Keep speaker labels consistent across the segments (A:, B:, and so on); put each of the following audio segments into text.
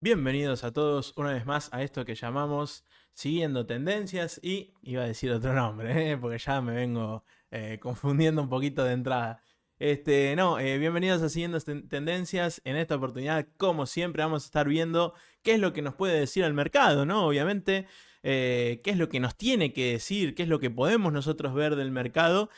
A: Bienvenidos a todos una vez más a esto que llamamos Siguiendo Tendencias y iba a decir otro nombre, porque ya me vengo confundiendo un poquito de entrada. Bienvenidos a Siguiendo Tendencias. En esta oportunidad, como siempre, vamos a estar viendo qué es lo que nos puede decir el mercado, ¿no? Obviamente, qué es lo que nos tiene que decir, qué es lo que podemos nosotros ver del mercado.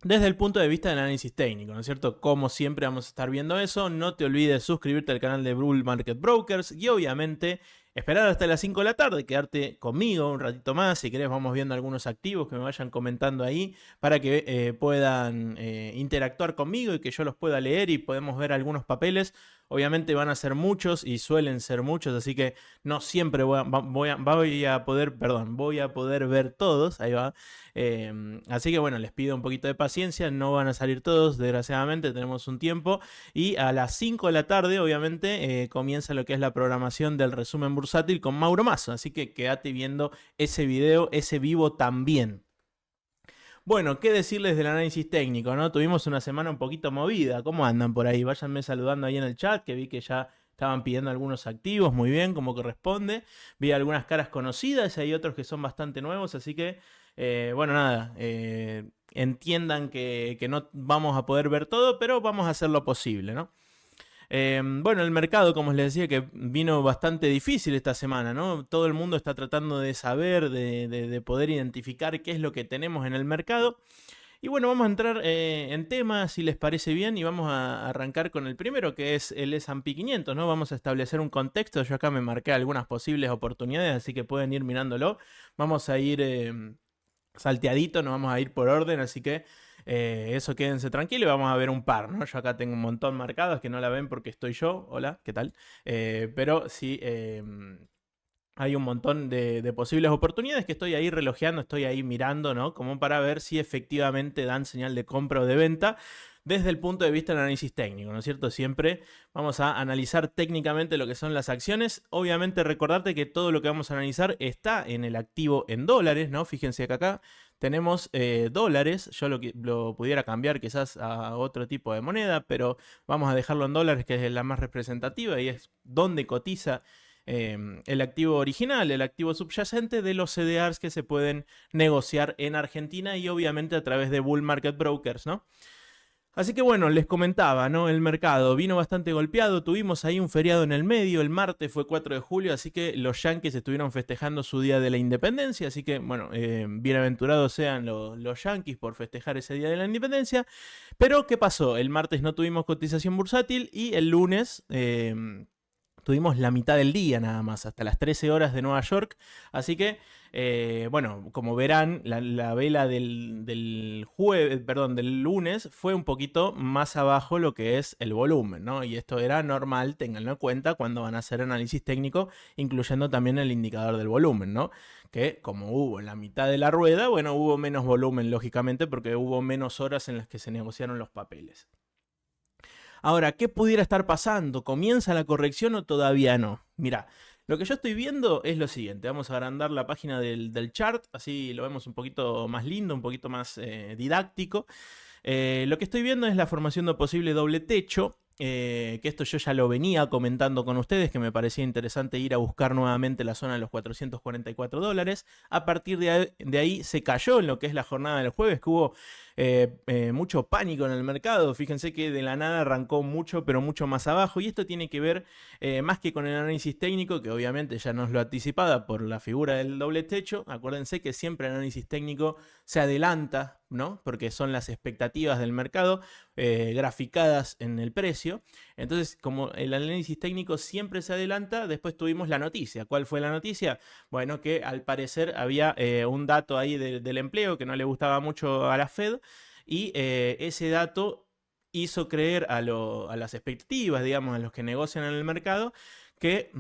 A: Desde el punto de vista del análisis técnico, ¿no es cierto? Como siempre vamos a estar viendo eso. No te olvides suscribirte al canal de Bull Market Brokers y obviamente esperar hasta las 5 de la tarde, quedarte conmigo un ratito más. Si querés vamos viendo algunos activos que me vayan comentando ahí para que puedan interactuar conmigo y que yo los pueda leer y podemos ver algunos papeles. Obviamente van a ser muchos y suelen ser muchos, así que no siempre voy a poder ver todos. Ahí va. Así que bueno, les pido un poquito de paciencia, no van a salir todos, desgraciadamente tenemos un tiempo y a las 5 de la tarde obviamente comienza lo que es la programación del resumen bursátil con Mauro Mazo, así que quédate viendo ese video, ese vivo también. Bueno, ¿qué decirles del análisis técnico, no? Tuvimos una semana un poquito movida. ¿Cómo andan por ahí? Váyanme saludando ahí en el chat, que vi que ya estaban pidiendo algunos activos, muy bien, como corresponde. Vi algunas caras conocidas y hay otros que son bastante nuevos, así que, bueno, nada, entiendan que no vamos a poder ver todo, pero vamos a hacer lo posible, ¿no? Bueno, el mercado, como les decía, que vino bastante difícil esta semana, ¿no? Todo el mundo está tratando de saber, de poder identificar qué es lo que tenemos en el mercado. Y bueno, vamos a entrar en tema, si les parece bien, y vamos a arrancar con el primero, que es el S&P 500, ¿no? Vamos a establecer un contexto. Yo acá me marqué algunas posibles oportunidades, así que pueden ir mirándolo. Vamos a ir salteadito, no vamos a ir por orden, así que eso quédense tranquilos y vamos a ver un par, ¿no? Yo acá tengo un montón marcados que no la ven porque estoy yo, hola, ¿qué tal? Pero sí, hay un montón de posibles oportunidades que estoy ahí relojeando, estoy ahí mirando, ¿no? Como para ver si efectivamente dan señal de compra o de venta desde el punto de vista del análisis técnico, ¿no es cierto? Siempre vamos a analizar técnicamente lo que son las acciones. Obviamente recordarte que todo lo que vamos a analizar está en el activo en dólares, ¿no? Fíjense que acá tenemos dólares. Yo lo pudiera cambiar quizás a otro tipo de moneda, pero vamos a dejarlo en dólares, que es la más representativa y es donde cotiza el activo original, el activo subyacente de los CDRs que se pueden negociar en Argentina y obviamente a través de Bull Market Brokers, ¿no? Así que bueno, les comentaba, ¿no? El mercado vino bastante golpeado, tuvimos ahí un feriado en el medio, el martes fue 4 de julio, así que los yanquis estuvieron festejando su día de la independencia, así que bueno, bienaventurados sean los yanquis por festejar ese día de la independencia. Pero ¿qué pasó? El martes no tuvimos cotización bursátil y el lunes tuvimos la mitad del día nada más, hasta las 13 horas de Nueva York. Así que, bueno, como verán, la vela del lunes fue un poquito más abajo lo que es el volumen, ¿no? Y esto era normal, ténganlo en cuenta cuando van a hacer análisis técnico, incluyendo también el indicador del volumen, ¿no? Que como hubo en la mitad de la rueda, bueno, hubo menos volumen, lógicamente, porque hubo menos horas en las que se negociaron los papeles. Ahora, ¿qué pudiera estar pasando? ¿Comienza la corrección o todavía no? Mira, lo que yo estoy viendo es lo siguiente. Vamos a agrandar la página del chart, así lo vemos un poquito más lindo, un poquito más didáctico. Lo que estoy viendo es la formación de posible doble techo. Que esto yo ya lo venía comentando con ustedes, que me parecía interesante ir a buscar nuevamente la zona de los $444. A partir de ahí se cayó en lo que es la jornada del jueves, que hubo mucho pánico en el mercado. Fíjense que de la nada arrancó mucho, pero mucho más abajo. Y esto tiene que ver más que con el análisis técnico, que obviamente ya nos lo anticipaba por la figura del doble techo. Acuérdense que siempre el análisis técnico se adelanta, ¿no? Porque son las expectativas del mercado graficadas en el precio. Entonces, como el análisis técnico siempre se adelanta, después tuvimos la noticia. ¿Cuál fue la noticia? Bueno, que al parecer había un dato ahí del empleo que no le gustaba mucho a la Fed y ese dato hizo creer a las expectativas, digamos, a los que negocian en el mercado, que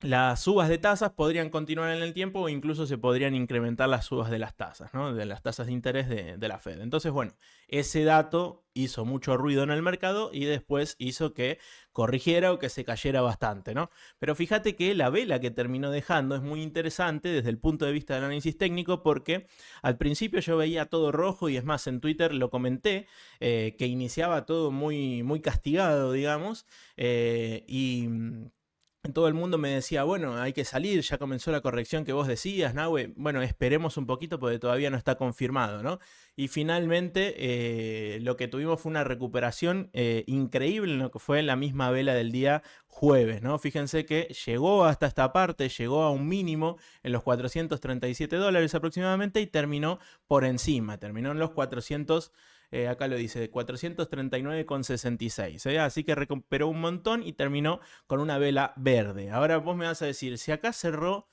A: las subas de tasas podrían continuar en el tiempo o incluso se podrían incrementar las subas de las tasas, ¿no? De las tasas de interés de la Fed. Entonces, bueno, ese dato hizo mucho ruido en el mercado y después hizo que corrigiera o que se cayera bastante, ¿no? Pero fíjate que la vela que terminó dejando es muy interesante desde el punto de vista del análisis técnico porque al principio yo veía todo rojo y es más, en Twitter lo comenté, que iniciaba todo muy, muy castigado, digamos, y todo el mundo me decía, bueno, hay que salir, ya comenzó la corrección que vos decías, Nahue. Bueno, esperemos un poquito porque todavía no está confirmado, ¿no? Y finalmente lo que tuvimos fue una recuperación increíble en lo que fue la misma vela del día jueves, ¿no? Fíjense que llegó hasta esta parte, llegó a un mínimo en los $437 aproximadamente y terminó por encima, terminó en los 400. Acá lo dice, 439,66. Así que recuperó un montón y terminó con una vela verde. Ahora vos me vas a decir, si acá cerró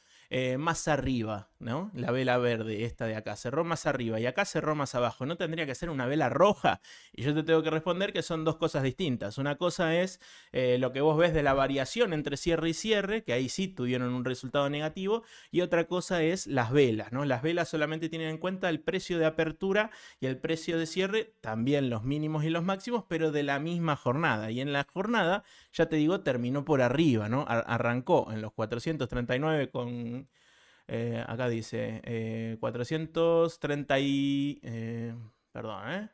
A: más arriba, ¿no? La vela verde, esta de acá, cerró más arriba y acá cerró más abajo, ¿no tendría que ser una vela roja? Y yo te tengo que responder que son dos cosas distintas. Una cosa es lo que vos ves de la variación entre cierre y cierre, que ahí sí tuvieron un resultado negativo, y otra cosa es las velas, ¿no? Las velas solamente tienen en cuenta el precio de apertura y el precio de cierre, también los mínimos y los máximos, pero de la misma jornada. Y en la jornada, ya te digo, terminó por arriba, ¿no? Arrancó en los 439 con... acá dice 430 y... perdón,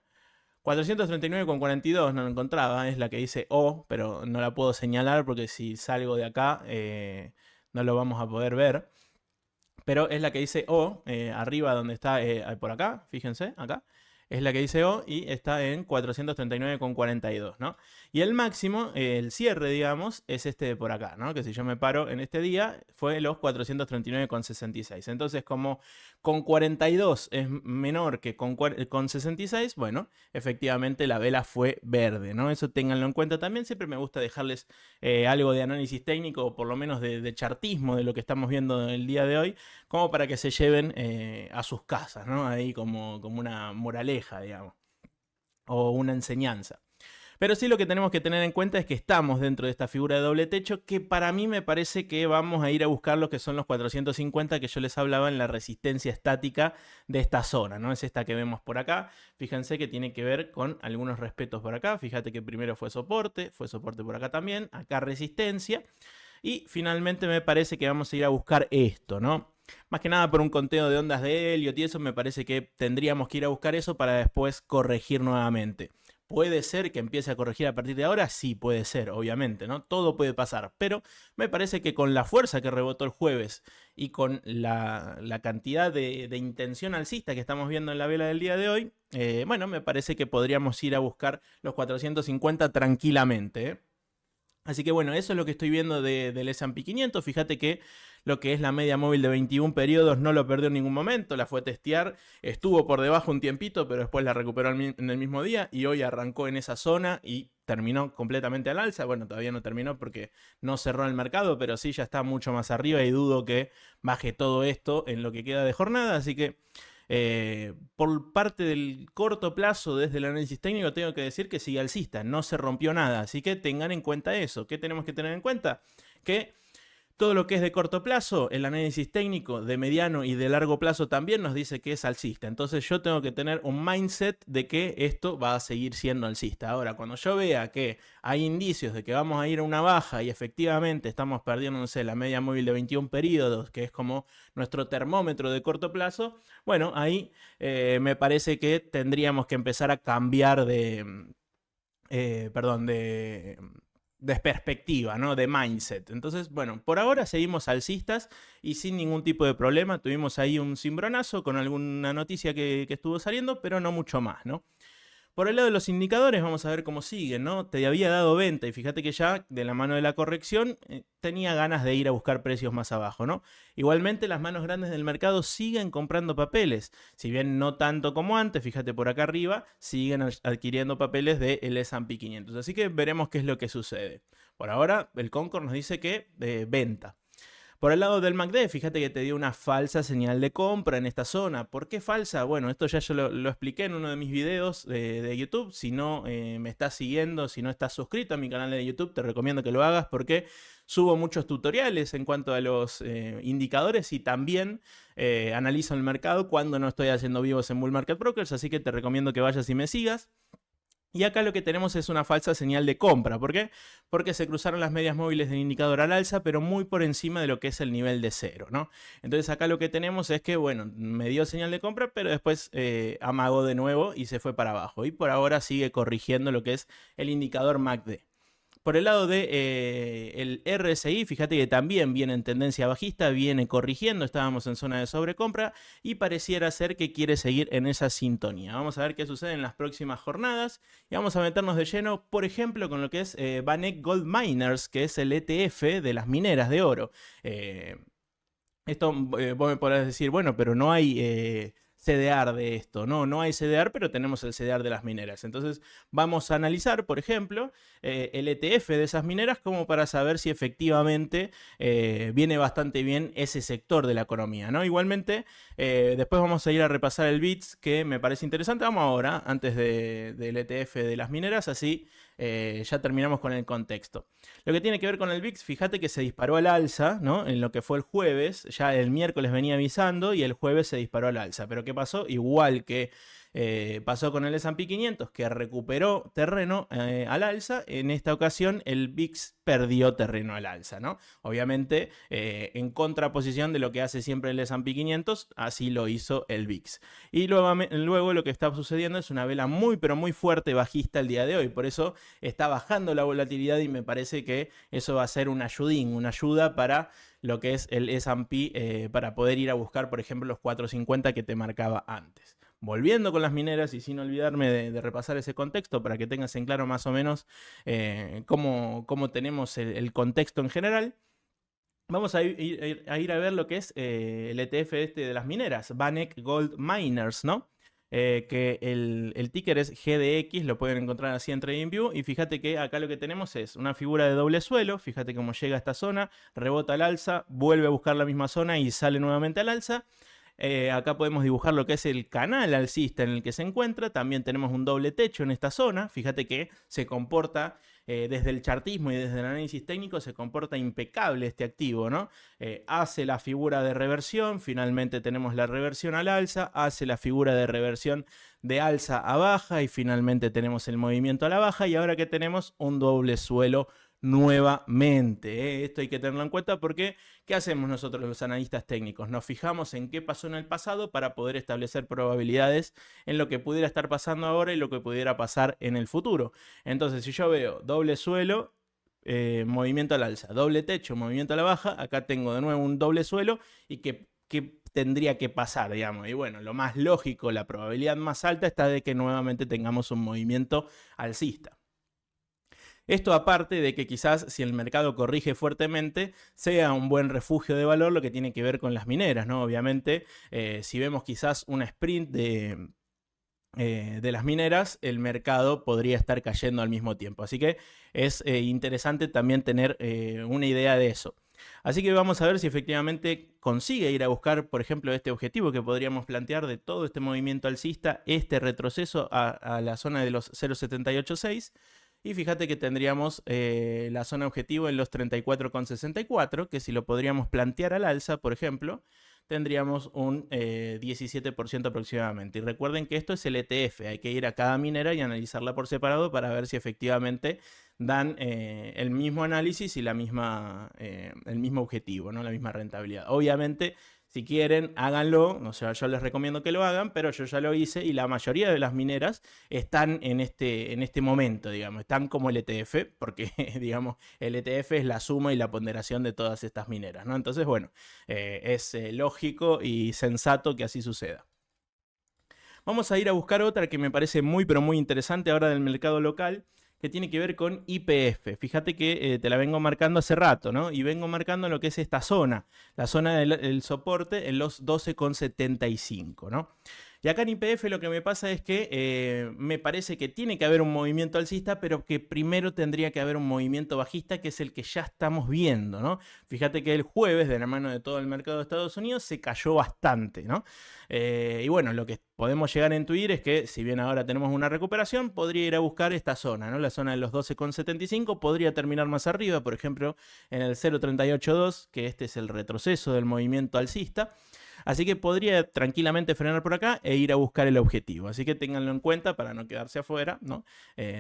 A: 439,42 no lo encontraba, es la que dice O, pero no la puedo señalar porque si salgo de acá no lo vamos a poder ver. Pero es la que dice O, arriba donde está, por acá, fíjense, acá. Es la que dice O y está en 439,42, ¿no? Y el máximo, el cierre, digamos, es este de por acá, ¿no? Que si yo me paro en este día, fue los 439,66. Entonces, como con 42 es menor que con 66, bueno, efectivamente la vela fue verde, ¿no? Eso ténganlo en cuenta también. Siempre me gusta dejarles algo de análisis técnico o por lo menos de chartismo de lo que estamos viendo el día de hoy, como para que se lleven a sus casas, ¿no? Ahí como una moraleja, digamos, o una enseñanza. Pero sí lo que tenemos que tener en cuenta es que estamos dentro de esta figura de doble techo que para mí me parece que vamos a ir a buscar lo que son los 450 que yo les hablaba en la resistencia estática de esta zona, ¿no? Es esta que vemos por acá. Fíjense que tiene que ver con algunos respetos por acá. Fíjate que primero fue soporte por acá también, acá resistencia. Y finalmente me parece que vamos a ir a buscar esto, ¿no? Más que nada por un conteo de ondas de Elliott y eso, me parece que tendríamos que ir a buscar eso para después corregir nuevamente. ¿Puede ser que empiece a corregir a partir de ahora? Sí, puede ser, obviamente, ¿no? Todo puede pasar, pero me parece que con la fuerza que rebotó el jueves y con la cantidad de intención alcista que estamos viendo en la vela del día de hoy, bueno, me parece que podríamos ir a buscar los 450 tranquilamente, ¿eh? Así que bueno, eso es lo que estoy viendo del S&P 500. Fíjate que lo que es la media móvil de 21 periodos no lo perdió en ningún momento, la fue a testear, estuvo por debajo un tiempito, pero después la recuperó en el mismo día y hoy arrancó en esa zona y terminó completamente al alza. Bueno, todavía no terminó porque no cerró el mercado, pero sí ya está mucho más arriba y dudo que baje todo esto en lo que queda de jornada, así que... por parte del corto plazo desde el análisis técnico tengo que decir que sigue alcista, no se rompió nada, así que tengan en cuenta eso. ¿Qué tenemos que tener en cuenta? Que todo lo que es de corto plazo, el análisis técnico de mediano y de largo plazo también nos dice que es alcista. Entonces yo tengo que tener un mindset de que esto va a seguir siendo alcista. Ahora, cuando yo vea que hay indicios de que vamos a ir a una baja y efectivamente estamos perdiendo, no sé, la media móvil de 21 periodos, que es como nuestro termómetro de corto plazo, bueno, ahí me parece que tendríamos que empezar a cambiar de perspectiva, ¿no? De mindset. Entonces, bueno, por ahora seguimos alcistas y sin ningún tipo de problema. Tuvimos ahí un cimbronazo con alguna noticia que estuvo saliendo, pero no mucho más, ¿no? Por el lado de los indicadores, vamos a ver cómo siguen, ¿no? Te había dado venta y fíjate que ya de la mano de la corrección tenía ganas de ir a buscar precios más abajo, ¿no? Igualmente las manos grandes del mercado siguen comprando papeles, si bien no tanto como antes, fíjate por acá arriba, siguen adquiriendo papeles del S&P 500, así que veremos qué es lo que sucede. Por ahora el Concord nos dice que venta. Por el lado del MACD, fíjate que te dio una falsa señal de compra en esta zona. ¿Por qué falsa? Bueno, esto ya yo lo expliqué en uno de mis videos de YouTube. Si no me estás siguiendo, si no estás suscrito a mi canal de YouTube, te recomiendo que lo hagas porque subo muchos tutoriales en cuanto a los indicadores y también analizo el mercado cuando no estoy haciendo vivos en Bull Market Brokers, así que te recomiendo que vayas y me sigas. Y acá lo que tenemos es una falsa señal de compra. ¿Por qué? Porque se cruzaron las medias móviles del indicador al alza, pero muy por encima de lo que es el nivel de cero, ¿no? Entonces acá lo que tenemos es que, bueno, me dio señal de compra, pero después amagó de nuevo y se fue para abajo. Y por ahora sigue corrigiendo lo que es el indicador MACD. Por el lado de el RSI, fíjate que también viene en tendencia bajista, viene corrigiendo, estábamos en zona de sobrecompra y pareciera ser que quiere seguir en esa sintonía. Vamos a ver qué sucede en las próximas jornadas y vamos a meternos de lleno, por ejemplo, con lo que es VanEck Gold Miners, que es el ETF de las mineras de oro. Esto vos me podrás decir, bueno, pero no hay CDR de esto. No hay CDR, pero tenemos el CDR de las mineras. Entonces vamos a analizar, por ejemplo, el ETF de esas mineras como para saber si efectivamente viene bastante bien ese sector de la economía, ¿no? Igualmente, después vamos a ir a repasar el VIX, que me parece interesante. Vamos ahora, antes del ETF de las mineras, así ya terminamos con el contexto. Lo que tiene que ver con el VIX, fíjate que se disparó al alza, ¿no? En lo que fue el jueves, ya el miércoles venía avisando y el jueves se disparó al alza. Pero ¿qué pasó? Igual que pasó con el S&P 500, que recuperó terreno al alza, en esta ocasión el VIX perdió terreno al alza, ¿no? Obviamente en contraposición de lo que hace siempre el S&P 500, así lo hizo el VIX. Y luego lo que está sucediendo es una vela muy pero muy fuerte bajista el día de hoy, por eso está bajando la volatilidad y me parece que eso va a ser un ayudín, una ayuda para lo que es el S&P para poder ir a buscar, por ejemplo, los 450 que te marcaba antes. Volviendo con las mineras y sin olvidarme de repasar ese contexto para que tengas en claro más o menos cómo tenemos el contexto en general. Vamos a ir a ver lo que es el ETF de las mineras, VanEck Gold Miners, ¿no? Que el ticker es GDX, lo pueden encontrar así en TradingView. Y fíjate que acá lo que tenemos es una figura de doble suelo. Fíjate cómo llega a esta zona, rebota al alza, vuelve a buscar la misma zona y sale nuevamente al alza. Acá podemos dibujar lo que es el canal alcista en el que se encuentra. También tenemos un doble techo en esta zona. Fíjate que se comporta desde el chartismo y desde el análisis técnico, se comporta impecable este activo, ¿no? Hace la figura de reversión, finalmente tenemos la reversión al alza, hace la figura de reversión de alza a baja y finalmente tenemos el movimiento a la baja. Y ahora que tenemos un doble suelo nuevamente. Esto hay que tenerlo en cuenta porque ¿qué hacemos nosotros los analistas técnicos? Nos fijamos en qué pasó en el pasado para poder establecer probabilidades en lo que pudiera estar pasando ahora y lo que pudiera pasar en el futuro. Entonces, si yo veo doble suelo, movimiento al alza, doble techo, movimiento a la baja, acá tengo de nuevo un doble suelo y que tendría que pasar, digamos. Y bueno, lo más lógico, la probabilidad más alta está de que nuevamente tengamos un movimiento alcista. Esto aparte de que quizás si el mercado corrige fuertemente sea un buen refugio de valor, lo que tiene que ver con las mineras, ¿no? Obviamente, si vemos quizás una sprint de las mineras, el mercado podría estar cayendo al mismo tiempo. Así que es interesante también tener una idea de eso. Así que vamos a ver si efectivamente consigue ir a buscar, por ejemplo, este objetivo que podríamos plantear de todo este movimiento alcista, este retroceso a la zona de los 0.786. Y fíjate que tendríamos la zona objetivo en los 34,64, que si lo podríamos plantear al alza, por ejemplo, tendríamos un 17% aproximadamente. Y recuerden que esto es el ETF, hay que ir a cada minera y analizarla por separado para ver si efectivamente dan el mismo análisis y el mismo objetivo, ¿no? La misma rentabilidad. Obviamente, si quieren, háganlo, o sea, yo les recomiendo que lo hagan, pero yo ya lo hice y la mayoría de las mineras están en este momento, digamos, están como el ETF, porque, digamos, el ETF es la suma y la ponderación de todas estas mineras, ¿no? Entonces, bueno, es lógico y sensato que así suceda. Vamos a ir a buscar otra que me parece muy, pero muy interesante ahora del mercado local, que tiene que ver con YPF. Fíjate que te la vengo marcando hace rato, ¿no? Y vengo marcando lo que es esta zona, la zona del soporte en los 12,75, ¿no? Y acá en YPF lo que me pasa es que me parece que tiene que haber un movimiento alcista, pero que primero tendría que haber un movimiento bajista, que es el que ya estamos viendo, ¿no? Fíjate que el jueves, de la mano de todo el mercado de Estados Unidos, se cayó bastante, ¿no? Y bueno, lo que podemos llegar a intuir es que, si bien ahora tenemos una recuperación, podría ir a buscar esta zona, ¿no? La zona de los 12,75 podría terminar más arriba, por ejemplo, en el 0,382, que este es el retroceso del movimiento alcista. Así que podría tranquilamente frenar por acá e ir a buscar el objetivo. Así que ténganlo en cuenta para no quedarse afuera, ¿no?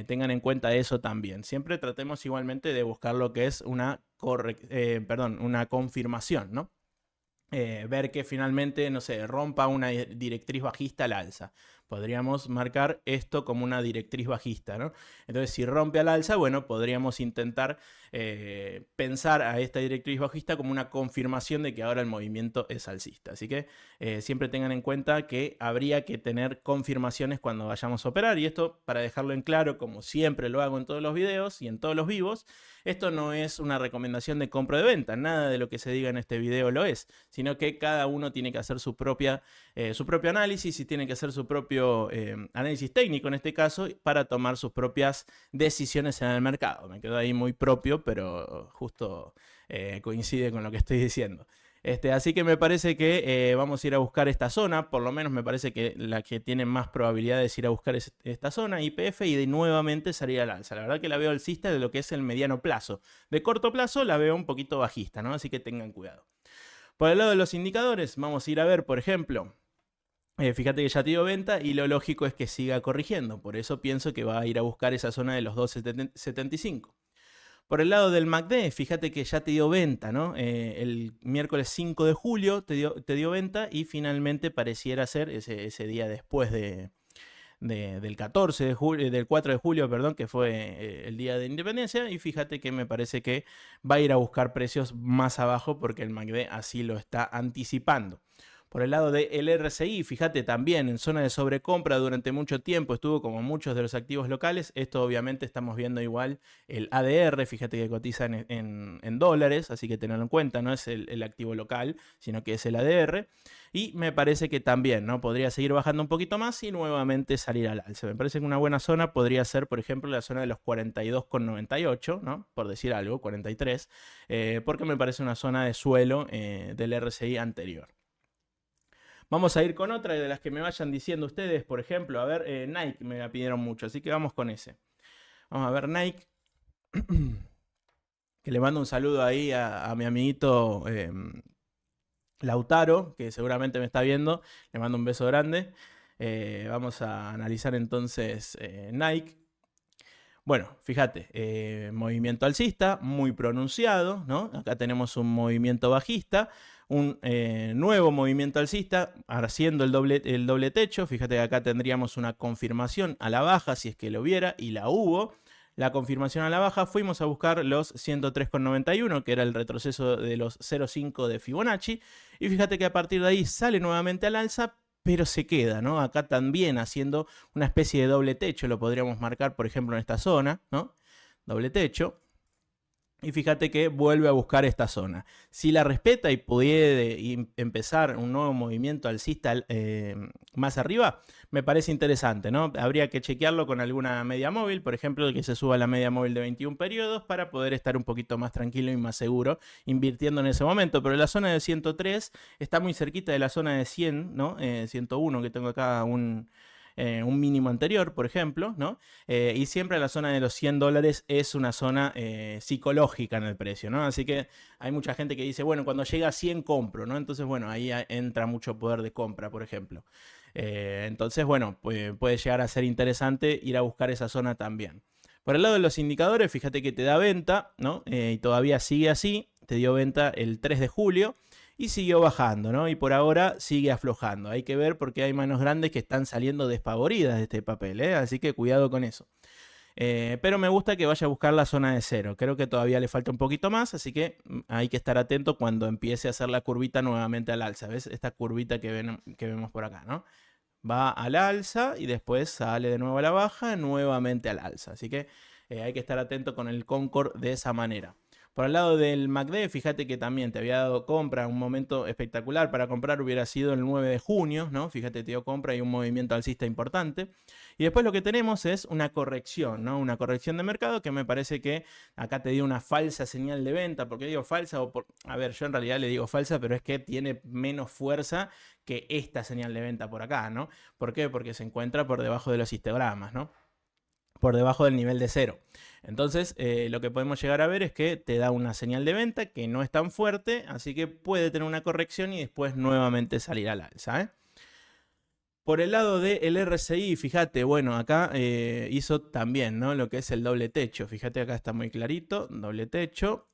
A: Tengan en cuenta eso también. Siempre tratemos igualmente de buscar lo que es una confirmación, ¿no? Ver que finalmente, no sé, rompa una directriz bajista al alza. Podríamos marcar esto como una directriz bajista, ¿no? Entonces, si rompe al alza, bueno, podríamos intentar pensar a esta directriz bajista como una confirmación de que ahora el movimiento es alcista. Así que siempre tengan en cuenta que habría que tener confirmaciones cuando vayamos a operar. Y esto, para dejarlo en claro, como siempre lo hago en todos los videos y en todos los vivos, esto no es una recomendación de compra o de venta. Nada de lo que se diga en este video lo es, sino que cada uno tiene que hacer su propio análisis y tiene que hacer su propio análisis técnico en este caso para tomar sus propias decisiones en el mercado. Me quedo ahí muy propio, pero justo coincide con lo que estoy diciendo. Así que me parece que vamos a ir a buscar esta zona, por lo menos me parece que la que tiene más probabilidades de ir a buscar es esta zona, YPF, y de nuevamente salir al alza. La verdad que la veo alcista de lo que es el mediano plazo. De corto plazo la veo un poquito bajista, ¿no? Así que tengan cuidado. Por el lado de los indicadores, vamos a ir a ver, por ejemplo, fíjate que ya te dio venta y lo lógico es que siga corrigiendo. Por eso pienso que va a ir a buscar esa zona de los 2,75. Por el lado del MACD, fíjate que ya te dio venta, ¿no? El miércoles 5 de julio te dio venta y finalmente pareciera ser ese día después del 14 de julio, del 4 de julio, perdón, que fue el día de independencia. Y fíjate que me parece que va a ir a buscar precios más abajo porque el MACD así lo está anticipando. Por el lado del RSI, fíjate también en zona de sobrecompra durante mucho tiempo, estuvo como muchos de los activos locales. Esto obviamente estamos viendo igual el ADR, fíjate que cotiza en dólares, así que tenerlo en cuenta, no es el activo local, sino que es el ADR. Y me parece que también, ¿no? Podría seguir bajando un poquito más y nuevamente salir al alza. Me parece que una buena zona podría ser, por ejemplo, la zona de los 42,98, ¿no? Por decir algo, 43, porque me parece una zona de suelo del RSI anterior. Vamos a ir con otra de las que me vayan diciendo ustedes, por ejemplo, a ver, Nike me la pidieron mucho, así que vamos con ese. Vamos a ver Nike, que le mando un saludo ahí a mi amiguito Lautaro, que seguramente me está viendo, le mando un beso grande. Vamos a analizar entonces Nike. Bueno, fíjate, movimiento alcista muy pronunciado, ¿no? Acá tenemos un movimiento bajista, un nuevo movimiento alcista haciendo el doble techo. Fíjate que acá tendríamos una confirmación a la baja si es que lo hubiera, y la hubo. La confirmación a la baja, fuimos a buscar los 103,91, que era el retroceso de los 0,5 de Fibonacci, y fíjate que a partir de ahí sale nuevamente al alza, pero se queda, ¿no? Acá también haciendo una especie de doble techo, lo podríamos marcar, por ejemplo, en esta zona, ¿no? Doble techo. Y fíjate que vuelve a buscar esta zona. Si la respeta y puede empezar un nuevo movimiento alcista más arriba, me parece interesante, ¿no? Habría que chequearlo con alguna media móvil, por ejemplo, que se suba la media móvil de 21 periodos para poder estar un poquito más tranquilo y más seguro invirtiendo en ese momento. Pero la zona de 103 está muy cerquita de la zona de 100, ¿no? 101, que tengo acá un mínimo anterior, por ejemplo, ¿no? Y siempre la zona de los $100 es una zona psicológica en el precio, ¿no? Así que hay mucha gente que dice, bueno, cuando llega a 100 compro, ¿no? Entonces, bueno, ahí entra mucho poder de compra, por ejemplo. Entonces, bueno, puede llegar a ser interesante ir a buscar esa zona también. Por el lado de los indicadores, fíjate que te da venta, ¿no? Y todavía sigue así, te dio venta el 3 de julio. Y siguió bajando, ¿no? Y por ahora sigue aflojando. Hay que ver porque hay manos grandes que están saliendo despavoridas de este papel, ¿eh? Así que cuidado con eso. Pero me gusta que vaya a buscar la zona de cero. Creo que todavía le falta un poquito más, así que hay que estar atento cuando empiece a hacer la curvita nuevamente al alza. ¿Ves? Esta curvita que vemos por acá, ¿no? Va al alza y después sale de nuevo a la baja, nuevamente al alza. Así que hay que estar atento con el Concord de esa manera. Por el lado del MACD, fíjate que también te había dado compra, un momento espectacular para comprar hubiera sido el 9 de junio, ¿no? Fíjate, te dio compra y un movimiento alcista importante. Y después lo que tenemos es una corrección, ¿no? Una corrección de mercado que me parece que acá te dio una falsa señal de venta. ¿Por qué digo falsa? A ver, yo en realidad le digo falsa, pero es que tiene menos fuerza que esta señal de venta por acá, ¿no? ¿Por qué? Porque se encuentra por debajo de los histogramas, ¿no? Por debajo del nivel de cero. Entonces, lo que podemos llegar a ver es que te da una señal de venta que no es tan fuerte, así que puede tener una corrección y después nuevamente salir al alza, ¿eh? Por el lado del RSI, fíjate, bueno, acá hizo también, ¿no? Lo que es el doble techo. Fíjate, acá está muy clarito, doble techo.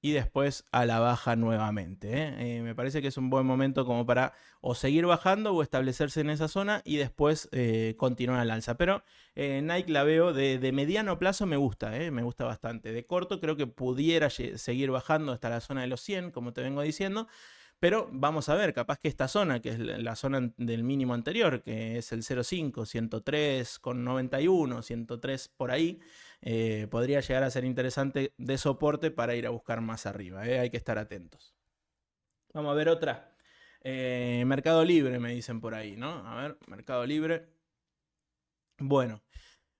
A: Y después a la baja nuevamente, ¿eh? Me parece que es un buen momento como para o seguir bajando o establecerse en esa zona y después continuar al alza. Pero Nike la veo de mediano plazo, me gusta, me gusta bastante. De corto creo que pudiera seguir bajando hasta la zona de los 100, como te vengo diciendo. Pero vamos a ver, capaz que esta zona, que es la zona del mínimo anterior, que es el 0,5, 103,91, 103 por ahí, podría llegar a ser interesante de soporte para ir a buscar más arriba. Hay que estar atentos. Vamos a ver otra. Mercado Libre, me dicen por ahí, ¿no? A ver, Mercado Libre. Bueno.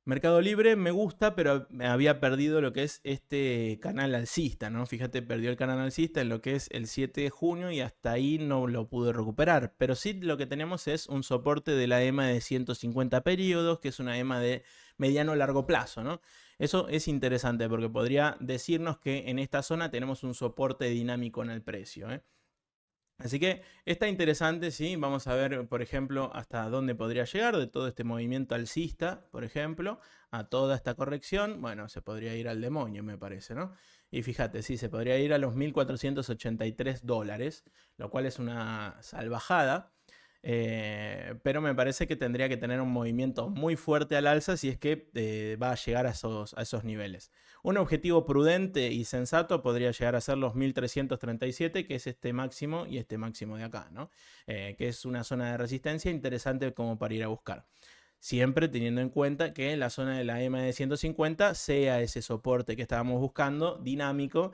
A: Mercado Libre me gusta, pero me había perdido lo que es este canal alcista, ¿no? Fíjate, perdió el canal alcista en lo que es el 7 de junio y hasta ahí no lo pude recuperar. Pero sí lo que tenemos es un soporte de la EMA de 150 periodos, que es una EMA de mediano a largo plazo, ¿no? Eso es interesante porque podría decirnos que en esta zona tenemos un soporte dinámico en el precio, ¿eh? Así que está interesante, ¿sí? Vamos a ver, por ejemplo, hasta dónde podría llegar de todo este movimiento alcista, por ejemplo, a toda esta corrección. Bueno, se podría ir al demonio, me parece, ¿no? Y fíjate, sí, se podría ir a los $1.483, lo cual es una salvajada. Pero me parece que tendría que tener un movimiento muy fuerte al alza si es que va a llegar a esos niveles. Un objetivo prudente y sensato podría llegar a ser los 1337, que es este máximo y este máximo de acá, ¿no? Que es una zona de resistencia interesante como para ir a buscar. Siempre teniendo en cuenta que la zona de la EMA de 150 sea ese soporte que estábamos buscando, dinámico,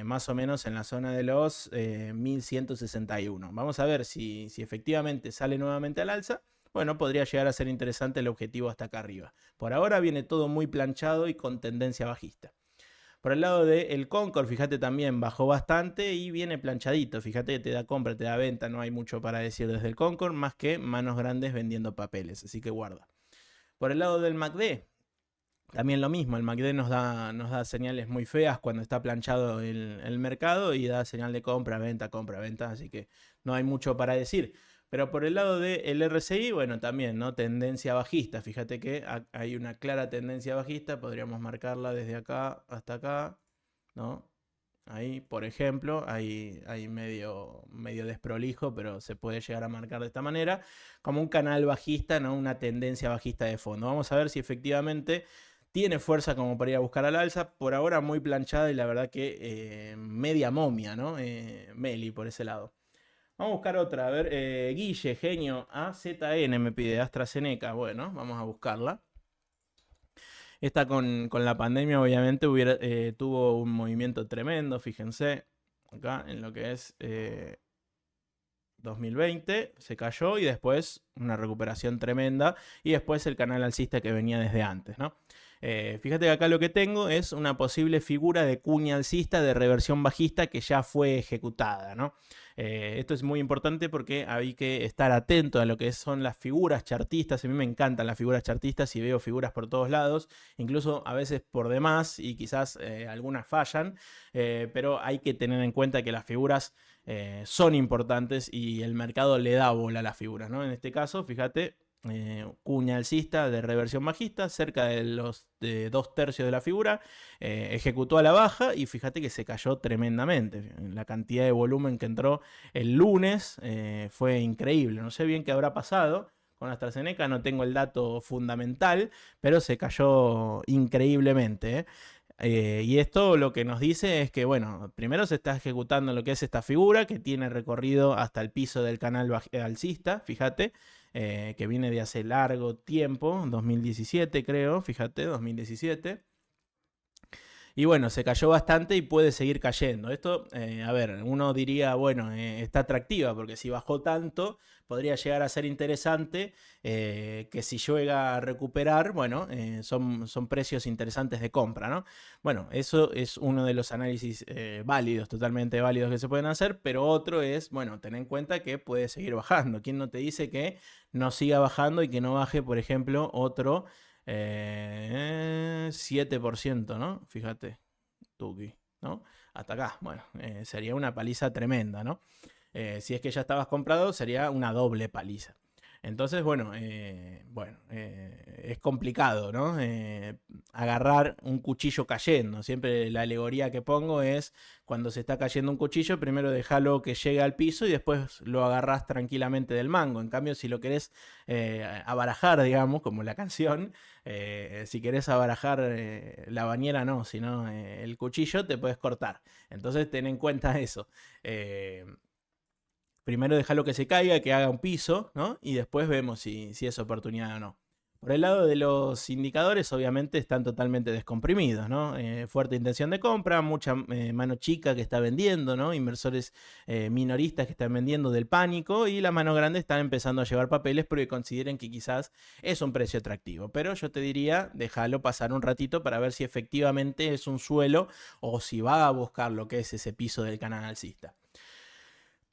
A: más o menos en la zona de los 1161. Vamos a ver si efectivamente sale nuevamente al alza. Bueno, podría llegar a ser interesante el objetivo hasta acá arriba. Por ahora viene todo muy planchado y con tendencia bajista. Por el lado del Concord, fíjate también bajó bastante y viene planchadito. Fíjate que te da compra, te da venta, no hay mucho para decir desde el Concord, más que manos grandes vendiendo papeles, así que guarda. Por el lado del MACD, también lo mismo, el MACD nos da señales muy feas cuando está planchado el mercado y da señal de compra, venta, así que no hay mucho para decir. Pero por el lado del RSI, bueno, también, ¿no? Tendencia bajista. Fíjate que hay una clara tendencia bajista. Podríamos marcarla desde acá hasta acá, ¿no? Ahí, por ejemplo, hay medio desprolijo, pero se puede llegar a marcar de esta manera, como un canal bajista, ¿no? Una tendencia bajista de fondo. Vamos a ver si efectivamente tiene fuerza como para ir a buscar al alza. Por ahora muy planchada y la verdad que media momia, ¿no? Meli por ese lado. Vamos a buscar otra. A ver, Guille, genio, AZN me pide, AstraZeneca. Bueno, vamos a buscarla. Esta con la pandemia obviamente tuvo un movimiento tremendo, fíjense, acá en lo que es 2020, se cayó y después una recuperación tremenda y después el canal alcista que venía desde antes, ¿no? Fíjate que acá lo que tengo es una posible figura de cuña alcista de reversión bajista que ya fue ejecutada, ¿no? Esto es muy importante porque hay que estar atento a lo que son las figuras chartistas. A mí me encantan las figuras chartistas y veo figuras por todos lados, incluso a veces por demás y quizás algunas fallan, pero hay que tener en cuenta que las figuras son importantes y el mercado le da bola a las figuras, ¿no? En este caso, fíjate, cuña alcista de reversión bajista, cerca de los 2/3 de la figura, ejecutó a la baja y fíjate que se cayó tremendamente. La cantidad de volumen que entró el lunes fue increíble. No sé bien qué habrá pasado con AstraZeneca, no tengo el dato fundamental, pero se cayó increíblemente. Y esto lo que nos dice es que, bueno, primero se está ejecutando lo que es esta figura que tiene recorrido hasta el piso del canal alcista, fíjate, que viene de hace largo tiempo, 2017 creo, fíjate, 2017. Y bueno, se cayó bastante y puede seguir cayendo. Esto, a ver, uno diría, bueno, está atractiva porque si bajó tanto, podría llegar a ser interesante que si llega a recuperar, bueno, son precios interesantes de compra, ¿no? Bueno, eso es uno de los análisis válidos, totalmente válidos que se pueden hacer, pero otro es, bueno, ten en cuenta que puede seguir bajando. ¿Quién no te dice que no siga bajando y que no baje, por ejemplo, otro 7%, ¿no? Fíjate, Tuki, ¿no? Hasta acá, bueno, sería una paliza tremenda, ¿no? Si es que ya estabas comprado, sería una doble paliza. Entonces, bueno, es complicado, ¿no? Agarrar un cuchillo cayendo. Siempre la alegoría que pongo es cuando se está cayendo un cuchillo, primero déjalo que llegue al piso y después lo agarrás tranquilamente del mango. En cambio, si lo querés abarajar, digamos, como la canción, si querés abarajar la bañera, no, sino el cuchillo, te puedes cortar. Entonces, ten en cuenta eso. Primero déjalo que se caiga, que haga un piso, ¿no? Y después vemos si es oportunidad o no. Por el lado de los indicadores, obviamente están totalmente descomprimidos, ¿no? Fuerte intención de compra, mucha mano chica que está vendiendo, ¿no? Inversores minoristas que están vendiendo del pánico y la mano grande están empezando a llevar papeles porque consideren que quizás es un precio atractivo. Pero yo te diría, déjalo pasar un ratito para ver si efectivamente es un suelo o si va a buscar lo que es ese piso del canal alcista.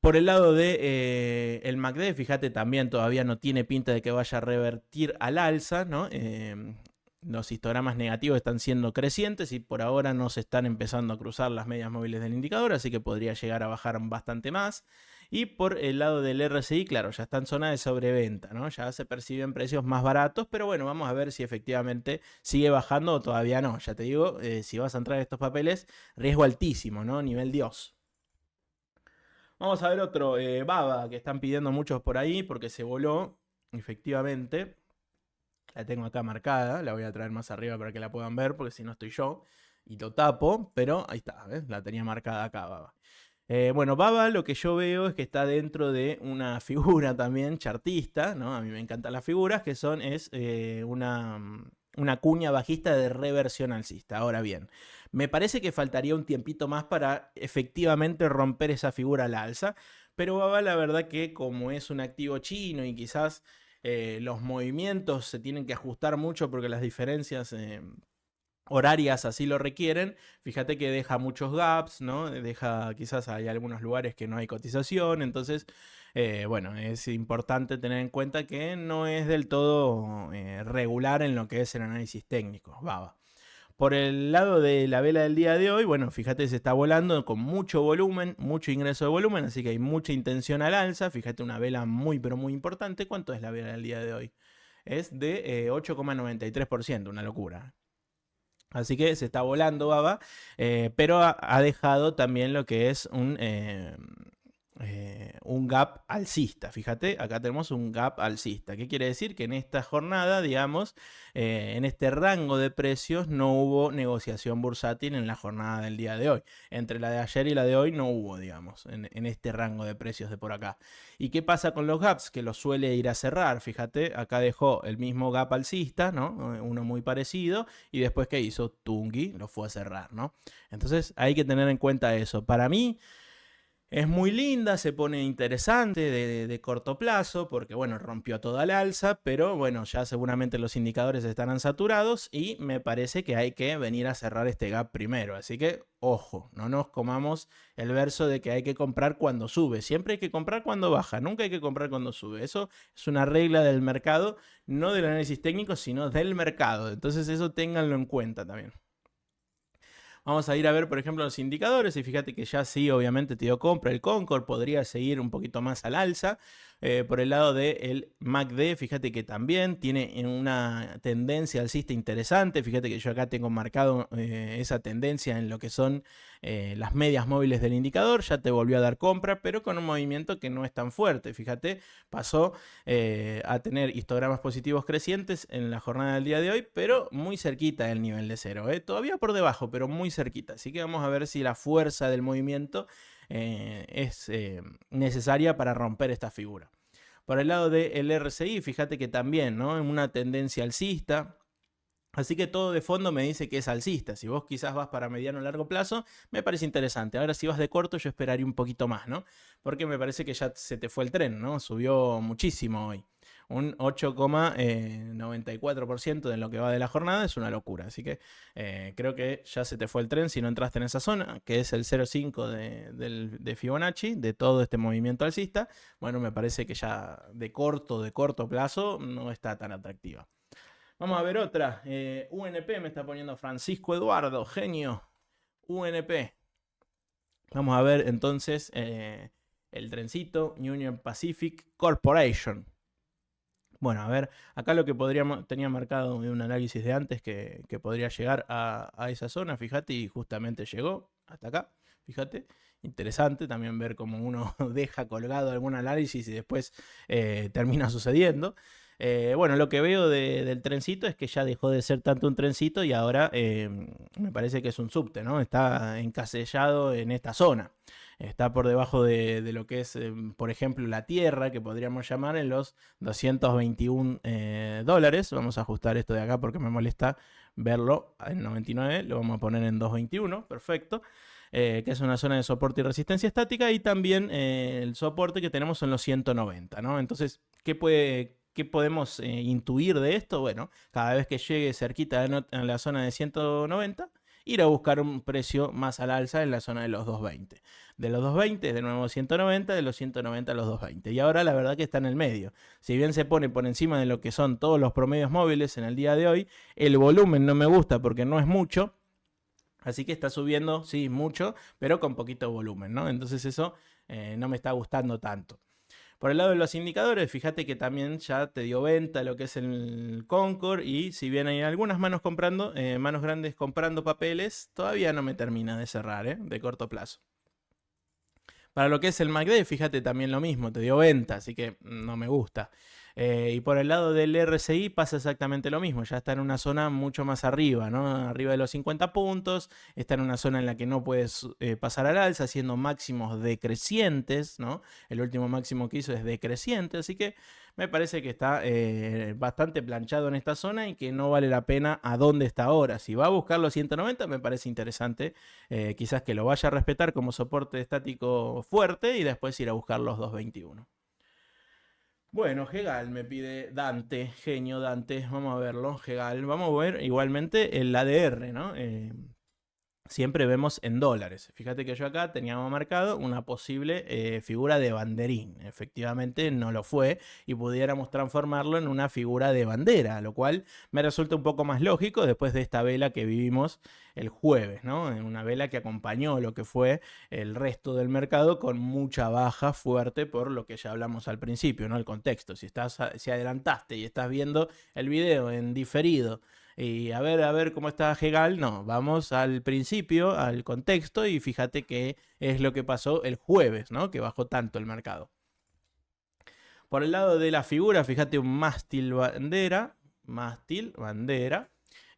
A: Por el lado de el MACD, fíjate, también todavía no tiene pinta de que vaya a revertir al alza, ¿no? Los histogramas negativos están siendo crecientes y por ahora no se están empezando a cruzar las medias móviles del indicador, así que podría llegar a bajar bastante más. Y por el lado del RSI, claro, ya está en zona de sobreventa, ¿no? Ya se perciben precios más baratos, pero bueno, vamos a ver si efectivamente sigue bajando o todavía no. Ya te digo, si vas a entrar en estos papeles, riesgo altísimo, ¿no? Nivel Dios. Vamos a ver otro, Baba, que están pidiendo muchos por ahí porque se voló, efectivamente. La tengo acá marcada, la voy a traer más arriba para que la puedan ver porque si no estoy yo y lo tapo, pero ahí está, ¿ves? La tenía marcada acá, Baba. Bueno, Baba lo que yo veo es que está dentro de una figura también chartista, ¿no? A mí me encantan las figuras, que es una cuña bajista de reversión alcista. Ahora bien, me parece que faltaría un tiempito más para efectivamente romper esa figura al alza, pero Baba la verdad que como es un activo chino y quizás los movimientos se tienen que ajustar mucho porque las diferencias horarias así lo requieren, fíjate que deja muchos gaps, ¿no? Deja, quizás hay algunos lugares que no hay cotización, entonces, bueno, es importante tener en cuenta que no es del todo regular en lo que es el análisis técnico, Baba. Por el lado de la vela del día de hoy, bueno, fíjate, se está volando con mucho volumen, mucho ingreso de volumen, así que hay mucha intención al alza. Fíjate, una vela muy, pero muy importante. ¿Cuánto es la vela del día de hoy? Es de 8,93%, una locura. Así que se está volando Baba, pero ha dejado también lo que es un gap alcista. Fíjate, acá tenemos un gap alcista. ¿Qué quiere decir? Que en esta jornada, digamos, en este rango de precios no hubo negociación bursátil en la jornada del día de hoy. Entre la de ayer y la de hoy no hubo, digamos, en este rango de precios de por acá. ¿Y qué pasa con los gaps? Que los suele ir a cerrar. Fíjate, acá dejó el mismo gap alcista, ¿no? Uno muy parecido. Y después, ¿qué hizo? Tungi lo fue a cerrar, ¿no? Entonces hay que tener en cuenta eso. Para mí, es muy linda, se pone interesante de corto plazo porque, bueno, rompió toda la alza, pero bueno, ya seguramente los indicadores estarán saturados y me parece que hay que venir a cerrar este gap primero. Así que, ojo, no nos comamos el verso de que hay que comprar cuando sube. Siempre hay que comprar cuando baja, nunca hay que comprar cuando sube. Eso es una regla del mercado, no del análisis técnico, sino del mercado. Entonces eso ténganlo en cuenta también. Vamos a ir a ver, por ejemplo, los indicadores y fíjate que ya sí, obviamente te dio compra. El Concord podría seguir un poquito más al alza. Por el lado del MACD, fíjate que también tiene una tendencia alcista interesante. Fíjate que yo acá tengo marcado esa tendencia en lo que son las medias móviles del indicador. Ya te volvió a dar compra, pero con un movimiento que no es tan fuerte. Fíjate, pasó a tener histogramas positivos crecientes en la jornada del día de hoy, pero muy cerquita del nivel de cero. Todavía por debajo, pero muy cerquita. Así que vamos a ver si la fuerza del movimiento es necesaria para romper esta figura. Por el lado del RSI, fíjate que también, ¿no? En una tendencia alcista, Así que todo de fondo me dice que es alcista. Si vos quizás vas para mediano o largo plazo, me parece interesante. Ahora si vas de corto, yo esperaría un poquito más, ¿no? Porque me parece que ya se te fue el tren, ¿no? Subió muchísimo hoy. Un 8,94% de lo que va de la jornada es una locura. Así que creo que ya se te fue el tren si no entraste en esa zona, que es el 0,5 de Fibonacci, de todo este movimiento alcista. Bueno, me parece que ya de corto plazo no está tan atractiva. Vamos a ver otra. UNP me está poniendo Francisco Eduardo, genio. UNP. Vamos a ver entonces el trencito Union Pacific Corporation. Bueno, a ver, acá lo que tenía marcado un análisis de antes que podría llegar a esa zona, fíjate, y justamente llegó hasta acá, fíjate. Interesante también ver cómo uno deja colgado algún análisis y después termina sucediendo. Bueno, lo que veo del trencito es que ya dejó de ser tanto un trencito y ahora me parece que es un subte, ¿no? Está encasillado en esta zona. Está por debajo de lo que es, por ejemplo, la tierra, que podríamos llamar en los 221 dólares. Vamos a ajustar esto de acá porque me molesta verlo en 99. Lo vamos a poner en 221, perfecto. Que es una zona de soporte y resistencia estática. Y también el soporte que tenemos son los 190, ¿no? Entonces, ¿qué podemos intuir de esto? Bueno, cada vez que llegue cerquita a la zona de 190, ir a buscar un precio más al alza en la zona de los 220. De los 220, de nuevo 190, de los 190 a los 220. Y ahora la verdad que está en el medio. Si bien se pone por encima de lo que son todos los promedios móviles en el día de hoy, el volumen no me gusta porque no es mucho. Así que está subiendo, sí, mucho, pero con poquito volumen, ¿no? Entonces eso no me está gustando tanto. Por el lado de los indicadores, fíjate que también ya te dio venta lo que es el Concord y si bien hay algunas manos comprando, manos grandes comprando papeles, todavía no me termina de cerrar, de corto plazo. Para lo que es el MACD, fíjate también lo mismo, te dio venta, así que no me gusta. Y por el lado del RSI pasa exactamente lo mismo, ya está en una zona mucho más arriba, ¿no? Arriba de los 50 puntos, está en una zona en la que no puedes pasar al alza, haciendo máximos decrecientes, ¿no? El último máximo que hizo es decreciente, así que me parece que está bastante planchado en esta zona y que no vale la pena a dónde está ahora. Si va a buscar los 190, me parece interesante, quizás que lo vaya a respetar como soporte estático fuerte y después ir a buscar los 221. Bueno, Hegal me pide Dante, genio Dante, vamos a verlo, Hegal, vamos a ver igualmente el ADR, ¿no? Siempre vemos en dólares. Fíjate que yo acá teníamos marcado una posible figura de banderín. Efectivamente no lo fue y pudiéramos transformarlo en una figura de bandera, lo cual me resulta un poco más lógico después de esta vela que vivimos el jueves, ¿no? Una vela que acompañó lo que fue el resto del mercado con mucha baja fuerte por lo que ya hablamos al principio, ¿no? El contexto. Si adelantaste y estás viendo el video en diferido y a ver cómo está Hegal, no, vamos al principio, al contexto y fíjate qué es lo que pasó el jueves, ¿no? Que bajó tanto el mercado. Por el lado de la figura, fíjate un mástil bandera,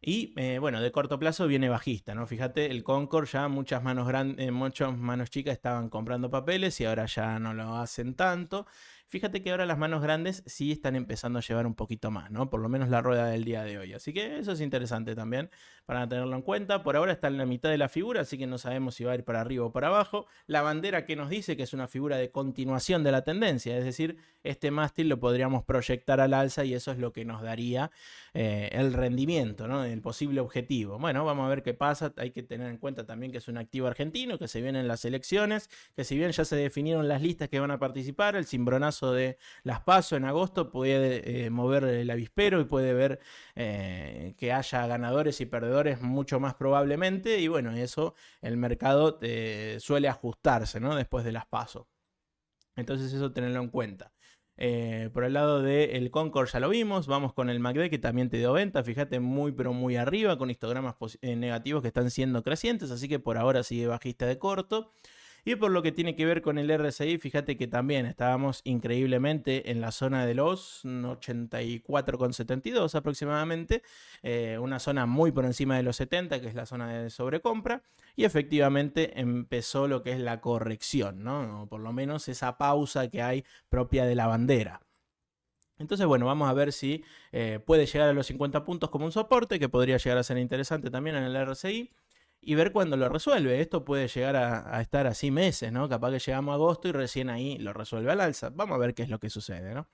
A: y bueno, de corto plazo viene bajista, ¿no? Fíjate, el Concord ya muchas manos chicas estaban comprando papeles y ahora ya no lo hacen tanto. Fíjate que ahora las manos grandes sí están empezando a llevar un poquito más, ¿no? Por lo menos la rueda del día de hoy. Así que eso es interesante también para tenerlo en cuenta. Por ahora está en la mitad de la figura, así que no sabemos si va a ir para arriba o para abajo. La bandera que nos dice que es una figura de continuación de la tendencia, es decir, este mástil lo podríamos proyectar al alza y eso es lo que nos daría el rendimiento, ¿no? El posible objetivo. Bueno, vamos a ver qué pasa. Hay que tener en cuenta también que es un activo argentino, que se vienen las elecciones, que si bien ya se definieron las listas que van a participar, el cimbronazo de las PASO en agosto puede mover el avispero y puede ver que haya ganadores y perdedores mucho más probablemente y bueno, eso el mercado suele ajustarse, ¿no? Después de las PASO. Entonces eso tenerlo en cuenta. Por el lado del Concord ya lo vimos, vamos con el MACD que también te dio venta, fíjate muy pero muy arriba con histogramas negativos que están siendo crecientes, así que por ahora sigue bajista de corto. Y por lo que tiene que ver con el RSI, fíjate que también estábamos increíblemente en la zona de los 84,72 aproximadamente, una zona muy por encima de los 70, que es la zona de sobrecompra, y efectivamente empezó lo que es la corrección, ¿no? O por lo menos esa pausa que hay propia de la bandera. Entonces, bueno, vamos a ver si puede llegar a los 50 puntos como un soporte, que podría llegar a ser interesante también en el RSI, y ver cuándo lo resuelve. Esto puede llegar a estar así meses, ¿no? Capaz que llegamos a agosto y recién ahí lo resuelve al alza. Vamos a ver qué es lo que sucede, ¿no?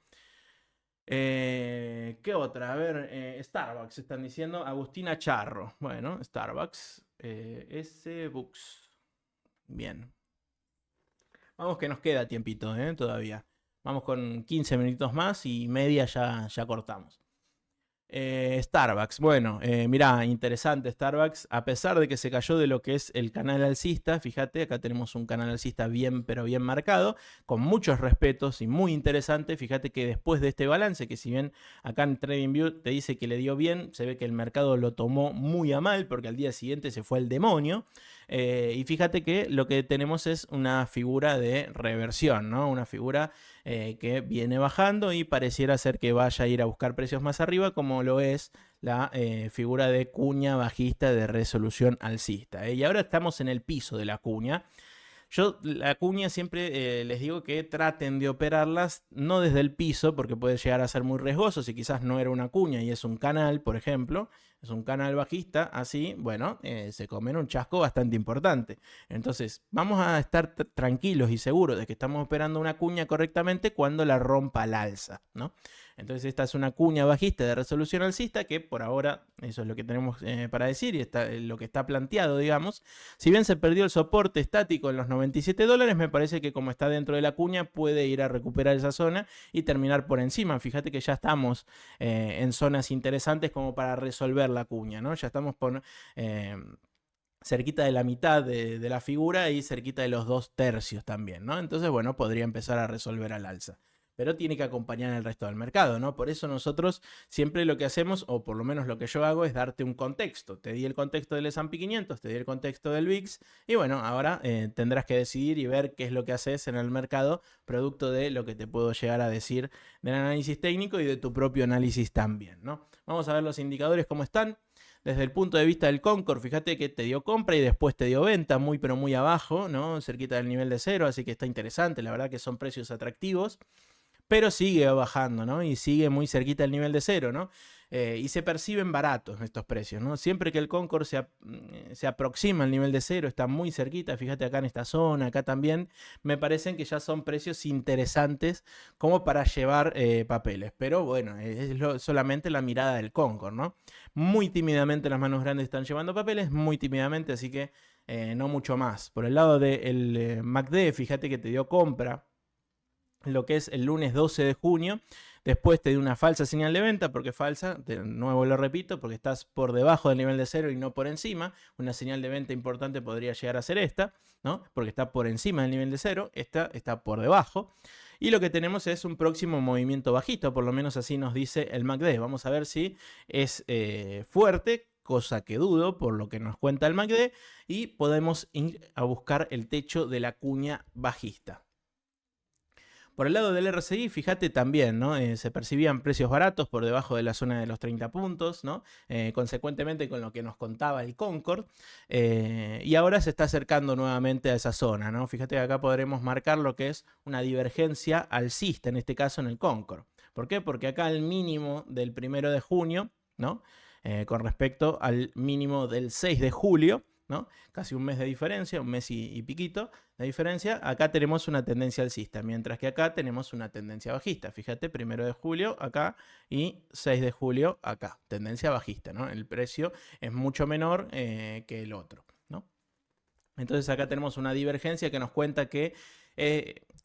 A: ¿Qué otra? A ver, Starbucks, están diciendo Agustina Charro. Bueno, Starbucks, S-Books. Bien. Vamos que nos queda tiempito, todavía. Vamos con 15 minutos más y media ya cortamos. Starbucks, bueno, mirá, interesante Starbucks, a pesar de que se cayó de lo que es el canal alcista, fíjate, acá tenemos un canal alcista bien, pero bien marcado, con muchos respetos y muy interesante. Fíjate que después de este balance, que si bien acá en TradingView te dice que le dio bien, se ve que el mercado lo tomó muy a mal, porque al día siguiente se fue el demonio. Y fíjate que lo que tenemos es una figura de reversión, ¿no? Una figura que viene bajando y pareciera ser que vaya a ir a buscar precios más arriba, como lo es la figura de cuña bajista de resolución alcista. Y ahora estamos en el piso de la cuña. Yo la cuña siempre les digo que traten de operarlas no desde el piso, porque puede llegar a ser muy riesgoso. Si quizás no era una cuña y es un canal, por ejemplo, es un canal bajista, así, bueno, se comen un chasco bastante importante. Entonces, vamos a estar tranquilos y seguros de que estamos operando una cuña correctamente cuando la rompa al alza, ¿no? Entonces, esta es una cuña bajista de resolución alcista que por ahora, eso es lo que tenemos para decir y está, lo que está planteado, digamos. Si bien se perdió el soporte estático en los $97, me parece que como está dentro de la cuña puede ir a recuperar esa zona y terminar por encima. Fíjate que ya estamos en zonas interesantes como para resolver la cuña, ¿no? Ya estamos por cerquita de la mitad de la figura y cerquita de los 2/3 también, ¿no? Entonces, bueno, podría empezar a resolver al alza. Pero tiene que acompañar el resto del mercado, ¿no? Por eso nosotros siempre lo que hacemos, o por lo menos lo que yo hago, es darte un contexto. Te di el contexto del S&P 500, te di el contexto del VIX, y bueno, ahora tendrás que decidir y ver qué es lo que haces en el mercado, producto de lo que te puedo llegar a decir del análisis técnico y de tu propio análisis también, ¿no? Vamos a ver los indicadores cómo están. Desde el punto de vista del Concord, fíjate que te dio compra y después te dio venta, muy pero muy abajo, ¿no? Cerquita del nivel de cero, así que está interesante, la verdad que son precios atractivos. Pero sigue bajando, ¿no? Y sigue muy cerquita del nivel de cero, ¿no? Y se perciben baratos estos precios, ¿no? Siempre que el Concord se aproxima al nivel de cero, está muy cerquita, fíjate acá en esta zona, acá también, me parecen que ya son precios interesantes como para llevar papeles. Pero bueno, es solamente la mirada del Concord, ¿no? Muy tímidamente las manos grandes están llevando papeles, muy tímidamente, así que no mucho más. Por el lado del MACD, fíjate que te dio compra lo que es el lunes 12 de junio, después te dio una falsa señal de venta, porque falsa, de nuevo lo repito, porque estás por debajo del nivel de cero y no por encima. Una señal de venta importante podría llegar a ser esta, ¿no? Porque está por encima del nivel de cero, esta está por debajo. Y lo que tenemos es un próximo movimiento bajista, por lo menos así nos dice el MACD. Vamos a ver si es fuerte, cosa que dudo por lo que nos cuenta el MACD, y podemos ir a buscar el techo de la cuña bajista. Por el lado del RSI, fíjate también, ¿no? Se percibían precios baratos por debajo de la zona de los 30 puntos, ¿no? Consecuentemente con lo que nos contaba el Concord. Y ahora se está acercando nuevamente a esa zona, ¿no? Fíjate que acá podremos marcar lo que es una divergencia alcista, en este caso en el Concord. ¿Por qué? Porque acá el mínimo del 1 de junio, ¿no? Con respecto al mínimo del 6 de julio, ¿no? Casi un mes de diferencia, un mes y piquito de diferencia. Acá tenemos una tendencia alcista, mientras que acá tenemos una tendencia bajista. Fíjate, 1 de julio acá y 6 de julio acá, tendencia bajista, ¿no? El precio es mucho menor que el otro, ¿no? Entonces acá tenemos una divergencia que nos cuenta que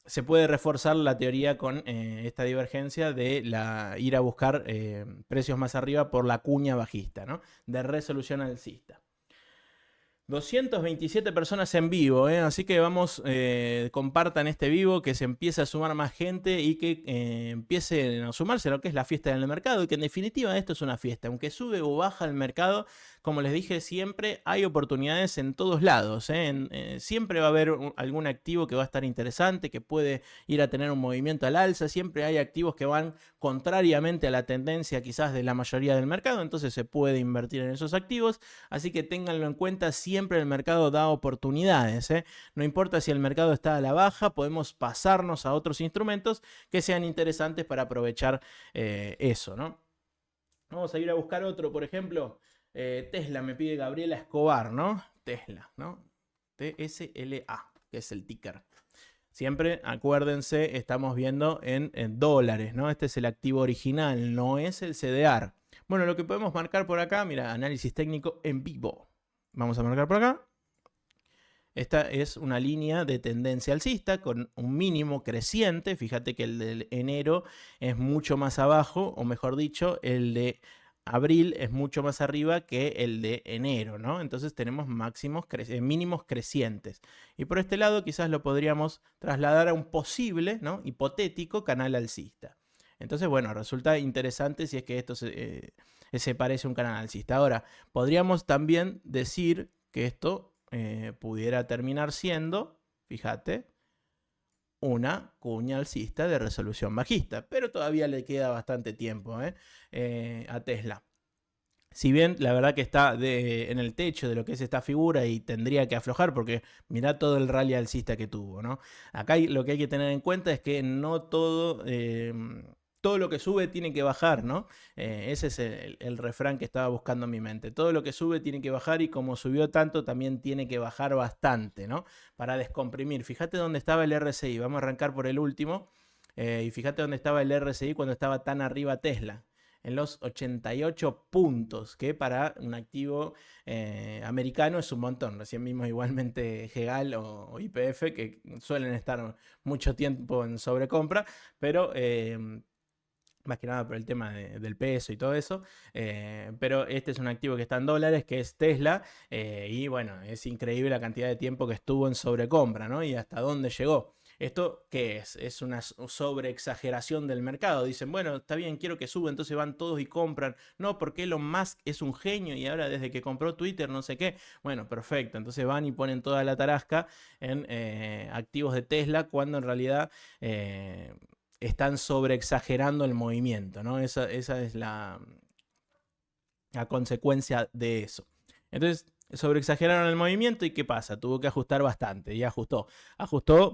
A: se puede reforzar la teoría con esta divergencia de ir a buscar precios más arriba por la cuña bajista, ¿no? De resolución alcista. 227 personas en vivo, así que vamos, compartan este vivo, que se empiece a sumar más gente y que empiecen a sumarse a lo que es la fiesta del mercado, y que en definitiva esto es una fiesta, aunque sube o baja el mercado, como les dije siempre, hay oportunidades en todos lados. Siempre va a haber algún activo que va a estar interesante, que puede ir a tener un movimiento al alza. Siempre hay activos que van contrariamente a la tendencia quizás de la mayoría del mercado, entonces se puede invertir en esos activos. Así que ténganlo en cuenta, siempre el mercado da oportunidades. No importa si el mercado está a la baja, podemos pasarnos a otros instrumentos que sean interesantes para aprovechar eso, ¿no? Vamos a ir a buscar otro, por ejemplo, Tesla, me pide Gabriela Escobar, ¿no? Tesla, ¿no? TSLA, que es el ticker. Siempre, acuérdense, estamos viendo en dólares, ¿no? Este es el activo original, no es el CDR. Bueno, lo que podemos marcar por acá, mira, análisis técnico en vivo. Vamos a marcar por acá. Esta es una línea de tendencia alcista con un mínimo creciente. Fíjate que el de enero es mucho más abajo, o mejor dicho, el de abril es mucho más arriba que el de enero, ¿no? Entonces tenemos mínimos crecientes. Y por este lado quizás lo podríamos trasladar a un posible, ¿no?, hipotético canal alcista. Entonces, bueno, resulta interesante si es que esto se parece a un canal alcista. Ahora, podríamos también decir que esto pudiera terminar siendo, fíjate, una cuña alcista de resolución bajista, pero todavía le queda bastante tiempo a Tesla. Si bien la verdad que está en el techo de lo que es esta figura y tendría que aflojar, porque mirá todo el rally alcista que tuvo, ¿no? Acá lo que hay que tener en cuenta es que no todo lo que sube tiene que bajar, ¿no? Ese es el refrán que estaba buscando en mi mente. Todo lo que sube tiene que bajar, y como subió tanto, también tiene que bajar bastante, ¿no? Para descomprimir. Fíjate dónde estaba el RSI. Vamos a arrancar por el último. Y fíjate dónde estaba el RSI cuando estaba tan arriba Tesla. En los 88 puntos, que para un activo americano es un montón. Recién vimos igualmente GEGAL o YPF, que suelen estar mucho tiempo en sobrecompra, pero más que nada por el tema del peso y todo eso, pero este es un activo que está en dólares, que es Tesla, y bueno, es increíble la cantidad de tiempo que estuvo en sobrecompra, ¿no? Y hasta dónde llegó. ¿Esto qué es? Es una sobreexageración del mercado. Dicen, bueno, está bien, quiero que suba, entonces van todos y compran. No, porque Elon Musk es un genio y ahora desde que compró Twitter no sé qué. Bueno, perfecto, entonces van y ponen toda la tarasca en activos de Tesla, cuando en realidad están sobreexagerando el movimiento, ¿no? Esa es la consecuencia de eso. Entonces, sobreexageraron el movimiento, y ¿qué pasa? Tuvo que ajustar bastante, y ajustó,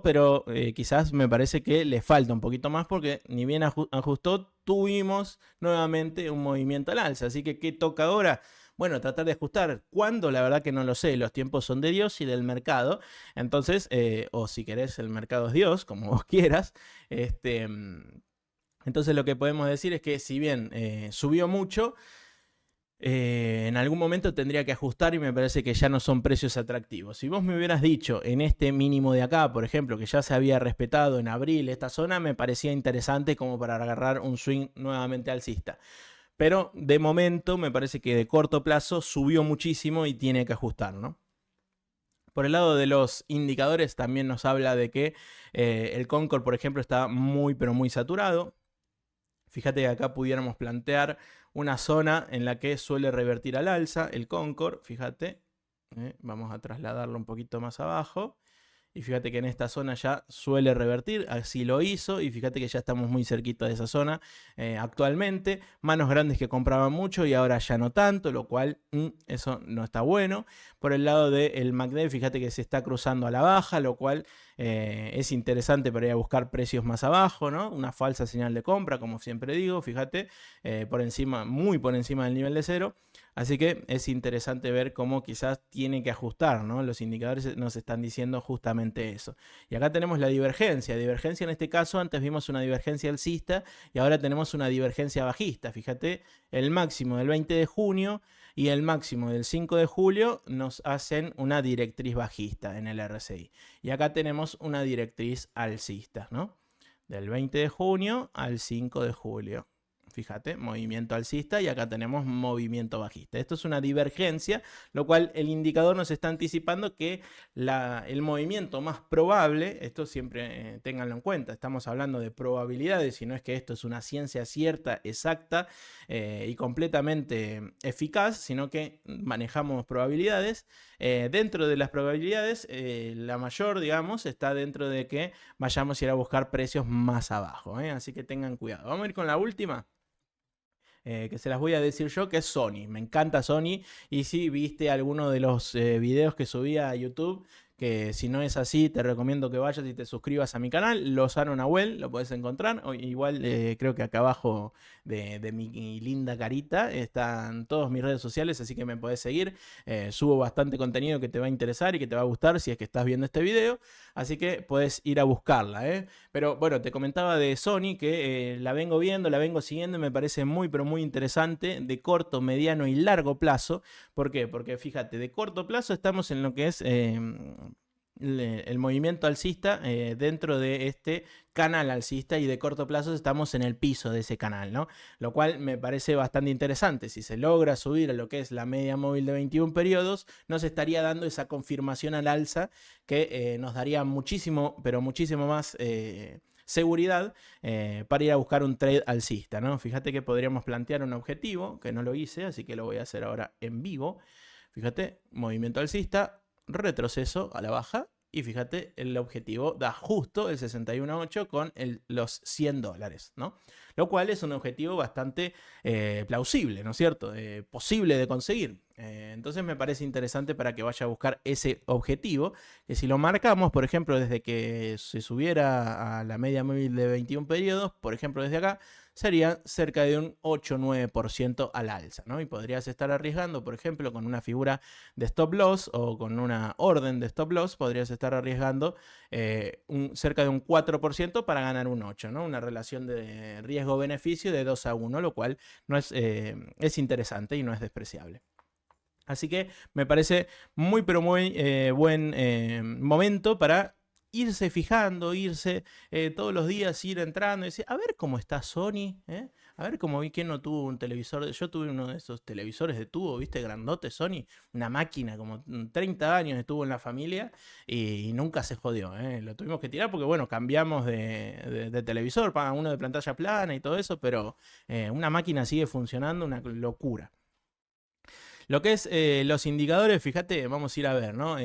A: pero quizás me parece que le falta un poquito más, porque ni bien ajustó, tuvimos nuevamente un movimiento al alza. Así que, ¿qué toca ahora? Bueno, tratar de ajustar. ¿Cuándo? La verdad que no lo sé. Los tiempos son de Dios y del mercado. Entonces, o si querés, el mercado es Dios, como vos quieras. Entonces lo que podemos decir es que si bien subió mucho, en algún momento tendría que ajustar, y me parece que ya no son precios atractivos. Si vos me hubieras dicho en este mínimo de acá, por ejemplo, que ya se había respetado en abril esta zona, me parecía interesante como para agarrar un swing nuevamente alcista. Pero de momento me parece que de corto plazo subió muchísimo y tiene que ajustar, ¿no? Por el lado de los indicadores también nos habla de que el Concord, por ejemplo, está muy pero muy saturado. Fíjate que acá pudiéramos plantear una zona en la que suele revertir al alza el Concord. Fíjate, vamos a trasladarlo un poquito más abajo. Y fíjate que en esta zona ya suele revertir, así lo hizo, y fíjate que ya estamos muy cerquita de esa zona actualmente. Manos grandes que compraban mucho y ahora ya no tanto, lo cual eso no está bueno. Por el lado del MACD, fíjate que se está cruzando a la baja, lo cual es interesante para ir a buscar precios más abajo, ¿no? Una falsa señal de compra, como siempre digo, fíjate, por encima, muy por encima del nivel de cero. Así que es interesante ver cómo quizás tiene que ajustar, ¿no? Los indicadores nos están diciendo justamente eso. Y acá tenemos la divergencia. Divergencia en este caso, antes vimos una divergencia alcista y ahora tenemos una divergencia bajista. Fíjate, el máximo del 20 de junio y el máximo del 5 de julio nos hacen una directriz bajista en el RSI. Y acá tenemos una directriz alcista, ¿no? Del 20 de junio al 5 de julio. fíjate, movimiento alcista y acá tenemos movimiento bajista. Esto es una divergencia, lo cual el indicador nos está anticipando que el movimiento más probable, esto siempre ténganlo en cuenta, estamos hablando de probabilidades, y no es que esto es una ciencia cierta, exacta y completamente eficaz, sino que manejamos probabilidades. Dentro de las probabilidades, la mayor, digamos, está dentro de que vayamos a ir a buscar precios más abajo, así que tengan cuidado. Vamos a ir con la última. Que se las voy a decir yo, que es Sony. Me encanta Sony. Y si viste alguno de los videos que subí a YouTube, que si no es así, te recomiendo que vayas y te suscribas a mi canal, Lozano Nahuel, lo puedes encontrar. O igual creo que acá abajo de mi linda carita están todas mis redes sociales, así que me podés seguir. Subo bastante contenido que te va a interesar y que te va a gustar si es que estás viendo este video, así que podés ir a buscarla. Pero bueno, te comentaba de Sony, que la vengo viendo, la vengo siguiendo, y me parece muy pero muy interesante de corto, mediano y largo plazo. ¿Por qué? Porque fíjate, de corto plazo estamos en lo que es el movimiento alcista dentro de este canal alcista, y de corto plazo estamos en el piso de ese canal, ¿no? Lo cual me parece bastante interesante. Si se logra subir a lo que es la media móvil de 21 periodos, nos estaría dando esa confirmación al alza que nos daría muchísimo, pero muchísimo más seguridad para ir a buscar un trade alcista, ¿no? Fíjate que podríamos plantear un objetivo, que no lo hice, así que lo voy a hacer ahora en vivo. Fíjate, movimiento alcista, retroceso a la baja, y fíjate, el objetivo da justo el 61.8 con los $100, ¿no? Lo cual es un objetivo bastante plausible, ¿no es cierto? Posible de conseguir. Entonces me parece interesante para que vaya a buscar ese objetivo, que si lo marcamos, por ejemplo, desde que se subiera a la media móvil de 21 periodos, por ejemplo, desde acá, sería cerca de un 8-9% al alza, ¿no? Y podrías estar arriesgando, por ejemplo, con una figura de stop loss o con una orden de stop loss, podrías estar arriesgando cerca de un 4% para ganar un 8, ¿no? Una relación de riesgo-beneficio de 2-1, lo cual no es interesante y no es despreciable. Así que me parece muy pero muy buen momento para irse fijando, irse todos los días, ir entrando y decir, a ver cómo está Sony, a ver cómo vi que no tuvo un televisor. Yo tuve uno de esos televisores de tubo, viste, grandote Sony, una máquina, como 30 años estuvo en la familia y nunca se jodió. Lo tuvimos que tirar porque, bueno, cambiamos de televisor, para uno de pantalla plana y todo eso, pero una máquina sigue funcionando, una locura. Lo que es los indicadores, fíjate, vamos a ir a ver, ¿no?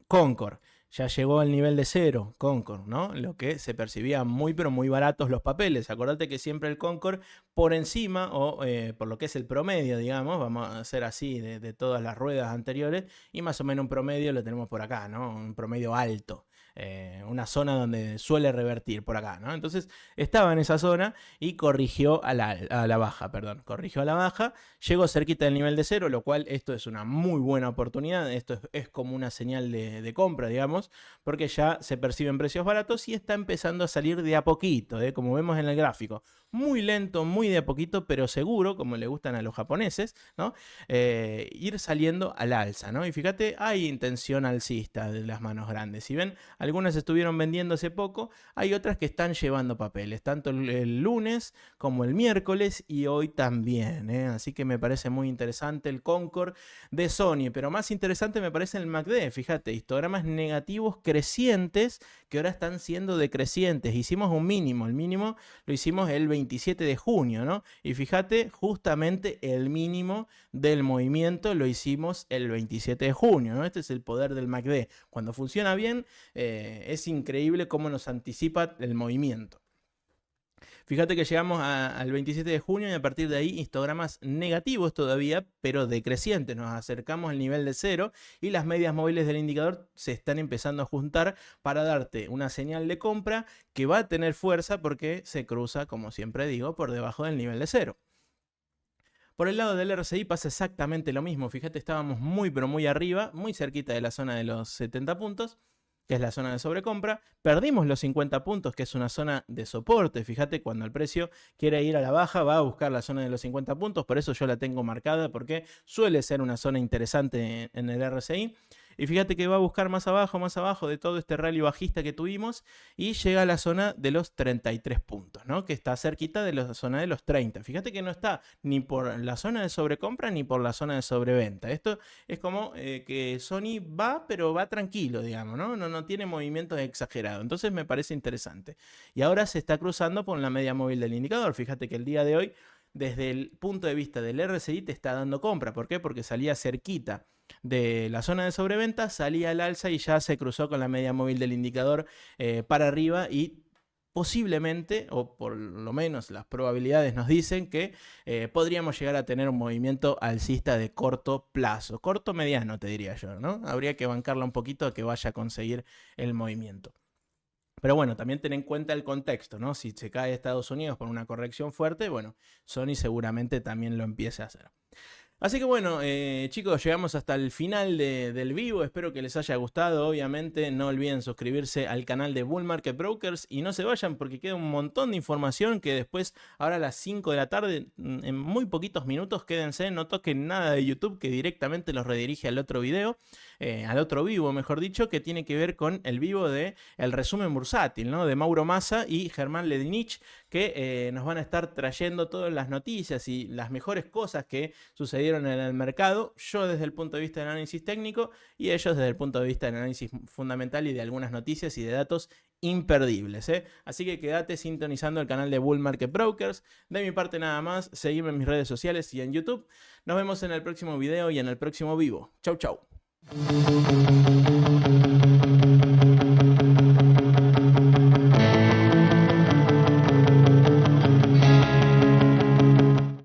A: Concord. Ya llegó al nivel de cero, Concord, ¿no? Lo que se percibía muy, pero muy baratos los papeles. Acordate que siempre el Concord por encima, o por lo que es el promedio, digamos, vamos a hacer así de todas las ruedas anteriores, y más o menos un promedio lo tenemos por acá, ¿no? Un promedio alto. Una zona donde suele revertir por acá, ¿no? Entonces estaba en esa zona y corrigió a la baja, perdón, corrigió a la baja, llegó cerquita del nivel de cero, lo cual esto es una muy buena oportunidad, esto es como una señal de compra, digamos, porque ya se perciben precios baratos y está empezando a salir de a poquito, como vemos en el gráfico. Muy lento, muy de a poquito, pero seguro, como le gustan a los japoneses, ¿no? Ir saliendo al alza, ¿no? Y fíjate, hay intención alcista de las manos grandes. Si ven, algunas estuvieron vendiendo hace poco, hay otras que están llevando papeles, tanto el lunes como el miércoles y hoy también, Así que me parece muy interesante el Concord de Sony, pero más interesante me parece el MACD. Fíjate, histogramas negativos crecientes que ahora están siendo decrecientes. Hicimos un mínimo, el mínimo lo hicimos el 27 de junio, ¿no? Y fíjate, justamente el mínimo del movimiento lo hicimos el 27 de junio, ¿no? Este es el poder del MACD. Cuando funciona bien, es increíble cómo nos anticipa el movimiento. Fíjate que llegamos al 27 de junio y a partir de ahí histogramas negativos todavía, pero decrecientes. Nos acercamos al nivel de cero y las medias móviles del indicador se están empezando a juntar para darte una señal de compra que va a tener fuerza porque se cruza, como siempre digo, por debajo del nivel de cero. Por el lado del RSI pasa exactamente lo mismo. Fíjate, estábamos muy pero muy arriba, muy cerquita de la zona de los 70 puntos. Que es la zona de sobrecompra, perdimos los 50 puntos, que es una zona de soporte. Fíjate, cuando el precio quiere ir a la baja, va a buscar la zona de los 50 puntos, por eso yo la tengo marcada, porque suele ser una zona interesante en el RSI. y fíjate que va a buscar más abajo de todo este rally bajista que tuvimos y llega a la zona de los 33 puntos, ¿no? Que está cerquita de la zona de los 30. Fíjate que no está ni por la zona de sobrecompra ni por la zona de sobreventa. Esto es como que Sony va, pero va tranquilo, digamos, ¿no? No tiene movimientos exagerados. Entonces me parece interesante. Y ahora se está cruzando por la media móvil del indicador. Fíjate que el día de hoy, desde el punto de vista del RSI, te está dando compra. ¿Por qué? Porque salía cerquita de la zona de sobreventa, salía al alza y ya se cruzó con la media móvil del indicador para arriba y posiblemente, o por lo menos las probabilidades nos dicen que podríamos llegar a tener un movimiento alcista de corto plazo, corto mediano te diría yo, ¿no? Habría que bancarla un poquito a que vaya a conseguir el movimiento. Pero bueno, también ten en cuenta el contexto, ¿no? Si se cae Estados Unidos por una corrección fuerte, bueno, Sony seguramente también lo empiece a hacer. Así que bueno, chicos, llegamos hasta el final del vivo. Espero que les haya gustado. Obviamente no olviden suscribirse al canal de Bull Market Brokers y no se vayan porque queda un montón de información que después, ahora a las 5 de la tarde, en muy poquitos minutos, quédense, no toquen nada de YouTube que directamente los redirige al otro video, al otro vivo, mejor dicho, que tiene que ver con el vivo de el resumen bursátil, ¿no? De Mauro Massa y Germán Ledinich, que nos van a estar trayendo todas las noticias y las mejores cosas que sucedieron en el mercado, yo desde el punto de vista del análisis técnico y ellos desde el punto de vista del análisis fundamental y de algunas noticias y de datos imperdibles, ¿eh? Así que quédate sintonizando el canal de Bull Market Brokers. De mi parte nada más, seguime en mis redes sociales y en YouTube. Nos vemos en el próximo video y en el próximo vivo. Chau, chau.